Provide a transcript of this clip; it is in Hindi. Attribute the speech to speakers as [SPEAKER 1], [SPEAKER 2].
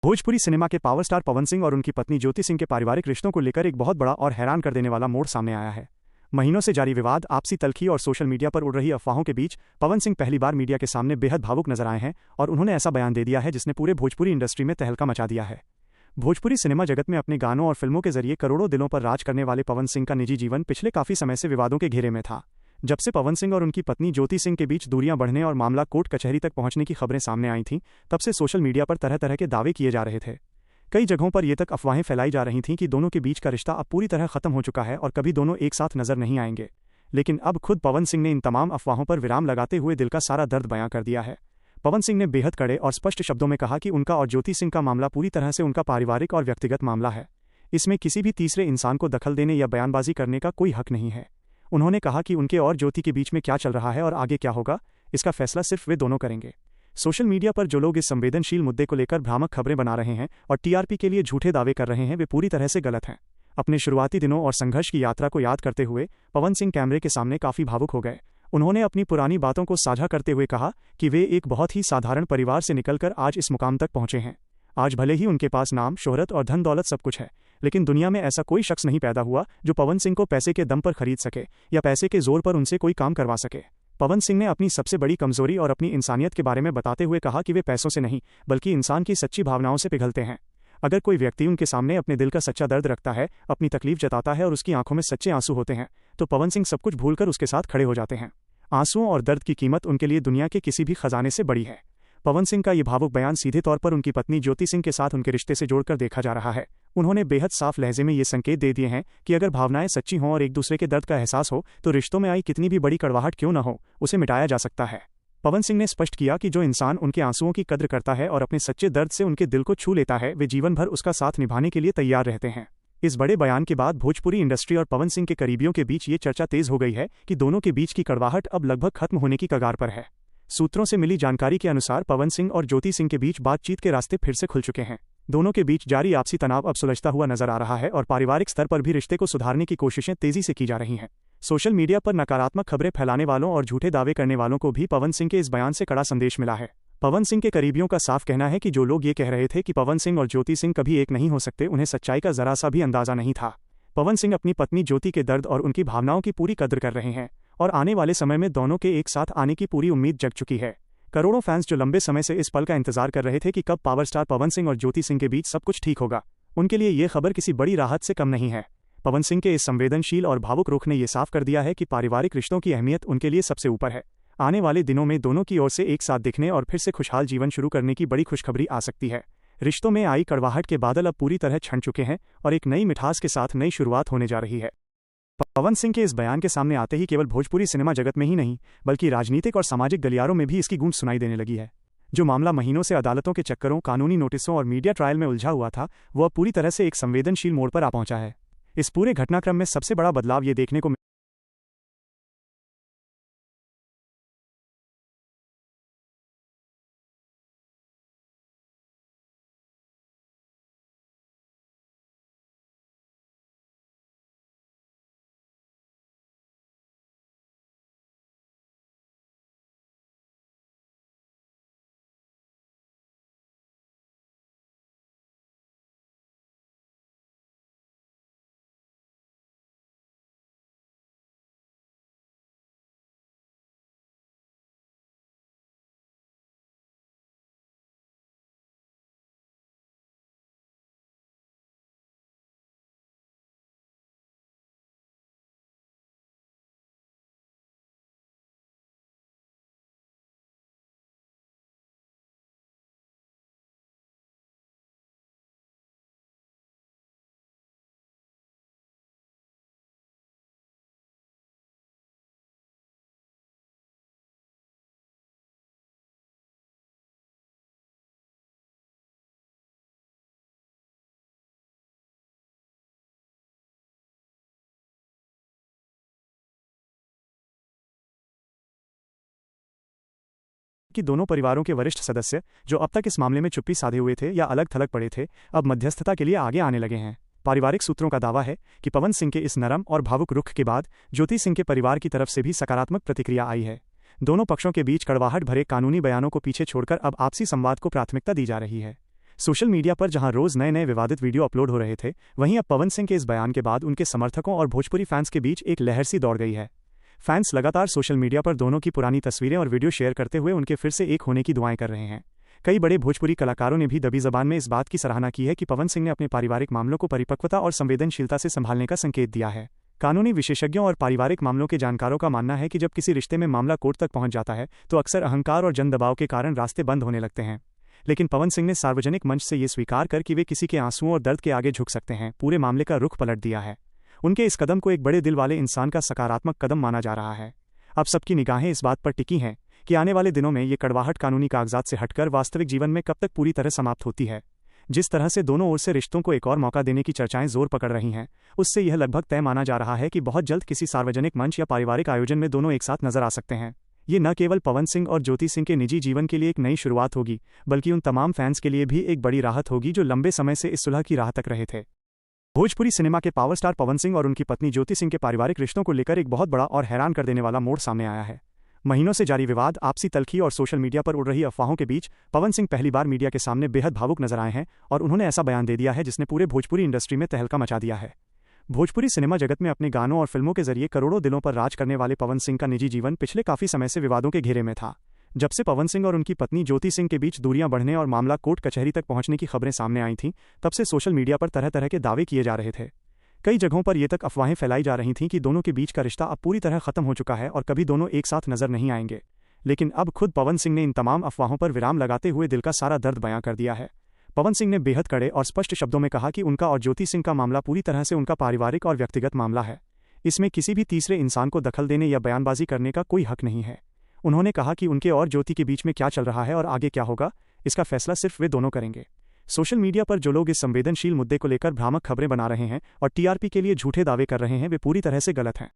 [SPEAKER 1] भोजपुरी सिनेमा के पावर स्टार पवन सिंह और उनकी पत्नी ज्योति सिंह के पारिवारिक रिश्तों को लेकर एक बहुत बड़ा और हैरान कर देने वाला मोड़ सामने आया है। महीनों से जारी विवाद, आपसी तल्खी और सोशल मीडिया पर उड़ रही अफवाहों के बीच पवन सिंह पहली बार मीडिया के सामने बेहद भावुक नजर आए हैं और उन्होंने ऐसा बयान दे दिया है जिसने पूरे भोजपुरी इंडस्ट्री में तहलका मचा दिया है। भोजपुरी सिनेमा जगत में अपने गानों और फिल्मों के जरिए करोड़ों दिलों पर राज करने वाले पवन सिंह का निजी जीवन पिछले काफी समय से विवादों के घेरे में था। जब से पवन सिंह और उनकी पत्नी ज्योति सिंह के बीच दूरियां बढ़ने और मामला कोर्ट कचहरी तक पहुंचने की खबरें सामने आई थीं, तब से सोशल मीडिया पर तरह तरह के दावे किए जा रहे थे। कई जगहों पर ये तक अफवाहें फैलाई जा रही थीं कि दोनों के बीच का रिश्ता अब पूरी तरह खत्म हो चुका है और कभी दोनों एक साथ नजर नहीं आएंगे। लेकिन अब खुद पवन सिंह ने इन तमाम अफवाहों पर विराम लगाते हुए दिल का सारा दर्द बयां कर दिया है। पवन सिंह ने बेहद कड़े और स्पष्ट शब्दों में कहा कि उनका और ज्योति सिंह का मामला पूरी तरह से उनका पारिवारिक और व्यक्तिगत मामला है। इसमें किसी भी तीसरे इंसान को दखल देने या बयानबाजी करने का कोई हक नहीं है। उन्होंने कहा कि उनके और ज्योति के बीच में क्या चल रहा है और आगे क्या होगा, इसका फैसला सिर्फ वे दोनों करेंगे। सोशल मीडिया पर जो लोग इस संवेदनशील मुद्दे को लेकर भ्रामक खबरें बना रहे हैं और टीआरपी के लिए झूठे दावे कर रहे हैं, वे पूरी तरह से गलत हैं। अपने शुरुआती दिनों और संघर्ष की यात्रा को याद करते हुए पवन सिंह कैमरे के सामने काफी भावुक हो गए। उन्होंने अपनी पुरानी बातों को साझा करते हुए कहा कि वे एक बहुत ही साधारण परिवार से निकलकर आज इस मुकाम तक पहुंचे हैं। आज भले ही उनके पास नाम, शोहरत और धन दौलत सब कुछ है, लेकिन दुनिया में ऐसा कोई शख्स नहीं पैदा हुआ जो पवन सिंह को पैसे के दम पर खरीद सके या पैसे के जोर पर उनसे कोई काम करवा सके। पवन सिंह ने अपनी सबसे बड़ी कमजोरी और अपनी इंसानियत के बारे में बताते हुए कहा कि वे पैसों से नहीं बल्कि इंसान की सच्ची भावनाओं से पिघलते हैं। अगर कोई व्यक्ति उनके सामने अपने दिल का सच्चा दर्द रखता है, अपनी तकलीफ जताता है और उसकी आंखों में सच्चे आंसू होते हैं, तो पवन सिंह सब कुछ भूलकर उसके साथ खड़े हो जाते हैं। आंसुओं और दर्द की कीमत उनके लिए दुनिया के किसी भी खजाने से बड़ी है। पवन सिंह का ये भावुक बयान सीधे तौर पर उनकी पत्नी ज्योति सिंह के साथ उनके रिश्ते से जोड़कर देखा जा रहा है। उन्होंने बेहद साफ लहजे में ये संकेत दे दिए हैं कि अगर भावनाएं सच्ची हों और एक दूसरे के दर्द का एहसास हो, तो रिश्तों में आई कितनी भी बड़ी कड़वाहट क्यों न हो, उसे मिटाया जा सकता है। पवन सिंह ने स्पष्ट किया कि जो इंसान उनके आंसुओं की कद्र करता है और अपने सच्चे दर्द से उनके दिल को छू लेता है, वे जीवन भर उसका साथ निभाने के लिए तैयार रहते हैं। इस बड़े बयान के बाद भोजपुरी इंडस्ट्री और पवन सिंह के करीबियों के बीच ये चर्चा तेज हो गई है कि दोनों के बीच की कड़वाहट अब लगभग खत्म होने की कगार पर है। सूत्रों से मिली जानकारी के अनुसार पवन सिंह और ज्योति सिंह के बीच बातचीत के रास्ते फिर से खुल चुके हैं। दोनों के बीच जारी आपसी तनाव अब सुलझता हुआ नजर आ रहा है और पारिवारिक स्तर पर भी रिश्ते को सुधारने की कोशिशें तेजी से की जा रही हैं। सोशल मीडिया पर नकारात्मक खबरें फैलाने वालों और झूठे दावे करने वालों को भी पवन सिंह के इस बयान से कड़ा संदेश मिला है। पवन सिंह के करीबियों का साफ कहना है कि जो लोग ये कह रहे थे कि पवन सिंह और ज्योति सिंह कभी एक नहीं हो सकते, उन्हें सच्चाई का जरा सा भी अंदाजा नहीं था। पवन सिंह अपनी पत्नी ज्योति के दर्द और उनकी भावनाओं की पूरी कद्र कर रहे हैं और आने वाले समय में दोनों के एक साथ आने की पूरी उम्मीद जग चुकी है। करोड़ों फैंस जो लंबे समय से इस पल का इंतजार कर रहे थे कि कब पावर स्टार पवन सिंह और ज्योति सिंह के बीच सब कुछ ठीक होगा, उनके लिए ये खबर किसी बड़ी राहत से कम नहीं है। पवन सिंह के इस संवेदनशील और भावुक रुख ने यह साफ कर दिया है कि पारिवारिक रिश्तों की अहमियत उनके लिए सबसे ऊपर है। आने वाले दिनों में दोनों की ओर से एक साथ दिखने और फिर से खुशहाल जीवन शुरू करने की बड़ी खुशखबरी आ सकती है। रिश्तों में आई कड़वाहट के बादल अब पूरी तरह छंट चुके हैं और एक नई मिठास के साथ नई शुरुआत होने जा रही है। पवन सिंह के इस बयान के सामने आते ही केवल भोजपुरी सिनेमा जगत में ही नहीं बल्कि राजनीतिक और सामाजिक गलियारों में भी इसकी गूंज सुनाई देने लगी है। जो मामला महीनों से अदालतों के चक्करों, कानूनी नोटिसों और मीडिया ट्रायल में उलझा हुआ था, वो अब पूरी तरह से एक संवेदनशील मोड़ पर आ पहुंचा है। इस पूरे घटनाक्रम में सबसे बड़ा बदलाव ये देखने को कि दोनों परिवारों के वरिष्ठ सदस्य जो अब तक इस मामले में चुप्पी साधे हुए थे या अलग थलग पड़े थे, अब मध्यस्थता के लिए आगे आने लगे हैं। पारिवारिक सूत्रों का दावा है कि पवन सिंह के इस नरम और भावुक रुख के बाद ज्योति सिंह के परिवार की तरफ से भी सकारात्मक प्रतिक्रिया आई है। दोनों पक्षों के बीच कड़वाहट भरे कानूनी बयानों को पीछे छोड़कर अब आपसी संवाद को प्राथमिकता दी जा रही है। सोशल मीडिया पर जहां रोज नए नए विवादित वीडियो अपलोड हो रहे थे, वहीं अब पवन सिंह के इस बयान के बाद उनके समर्थकों और भोजपुरी फैंस के बीच एक लहर सी दौड़ गई है। फैंस लगातार सोशल मीडिया पर दोनों की पुरानी तस्वीरें और वीडियो शेयर करते हुए उनके फिर से एक होने की दुआएं कर रहे हैं। कई बड़े भोजपुरी कलाकारों ने भी दबी जबान में इस बात की सराहना की है कि पवन सिंह ने अपने पारिवारिक मामलों को परिपक्वता और संवेदनशीलता से संभालने का संकेत दिया है। कानूनी विशेषज्ञों और पारिवारिक मामलों के जानकारों का मानना है कि जब किसी रिश्ते में मामला कोर्ट तक पहुंच जाता है तो अक्सर अहंकार और जन दबाव के कारण रास्ते बंद होने लगते हैं। लेकिन पवन सिंह ने सार्वजनिक मंच से ये स्वीकार कर कि वे किसी के आंसुओं और दर्द के आगे झुक सकते हैं, पूरे मामले का रुख पलट दिया है। उनके इस कदम को एक बड़े दिल वाले इंसान का सकारात्मक कदम माना जा रहा है। अब सबकी निगाहें इस बात पर टिकी हैं कि आने वाले दिनों में ये कड़वाहट कानूनी कागजात से हटकर वास्तविक जीवन में कब तक पूरी तरह समाप्त होती है। जिस तरह से दोनों ओर से रिश्तों को एक और मौका देने की चर्चाएं जोर पकड़ रही हैं, उससे यह लगभग तय माना जा रहा है कि बहुत जल्द किसी सार्वजनिक मंच या पारिवारिक आयोजन में दोनों एक साथ नजर आ सकते हैं। ये न केवल पवन सिंह और ज्योति सिंह के निजी जीवन के लिए एक नई शुरुआत होगी, बल्कि उन तमाम फैंस के लिए भी एक बड़ी राहत होगी जो लंबे समय से इस सुलह की राह तक रहे थे। भोजपुरी सिनेमा के पावर स्टार पवन सिंह और उनकी पत्नी ज्योति सिंह के पारिवारिक रिश्तों को लेकर एक बहुत बड़ा और हैरान कर देने वाला मोड़ सामने आया है। महीनों से जारी विवाद, आपसी तल्खी और सोशल मीडिया पर उड़ रही अफवाहों के बीच पवन सिंह पहली बार मीडिया के सामने बेहद भावुक नजर आए हैं और उन्होंने ऐसा बयान दे दिया है जिसने पूरे भोजपुरी इंडस्ट्री में तहलका मचा दिया है। भोजपुरी सिनेमा जगत में अपने गानों और फिल्मों के जरिए करोड़ों दिलों पर राज करने वाले पवन सिंह का निजी जीवन पिछले काफी समय से विवादों के घेरे में था। जब से पवन सिंह और उनकी पत्नी ज्योति सिंह के बीच दूरियां बढ़ने और मामला कोर्ट कचहरी तक पहुंचने की खबरें सामने आई थीं, तब से सोशल मीडिया पर तरह तरह के दावे किए जा रहे थे। कई जगहों पर यह तक अफवाहें फैलाई जा रही थीं कि दोनों के बीच का रिश्ता अब पूरी तरह खत्म हो चुका है और कभी दोनों एक साथ नजर नहीं आएंगे। लेकिन अब खुद पवन सिंह ने इन तमाम अफवाहों पर विराम लगाते हुए दिल का सारा दर्द बयां कर दिया है। पवन सिंह ने बेहद कड़े और स्पष्ट शब्दों में कहा कि उनका और ज्योति सिंह का मामला पूरी तरह से उनका पारिवारिक और व्यक्तिगत मामला है। इसमें किसी भी तीसरे इंसान को दखल देने या बयानबाजी करने का कोई हक नहीं है। उन्होंने कहा कि उनके और ज्योति के बीच में क्या चल रहा है और आगे क्या होगा, इसका फैसला सिर्फ वे दोनों करेंगे। सोशल मीडिया पर जो लोग इस संवेदनशील मुद्दे को लेकर भ्रामक खबरें बना रहे हैं और टीआरपी के लिए झूठे दावे कर रहे हैं, वे पूरी तरह से गलत हैं।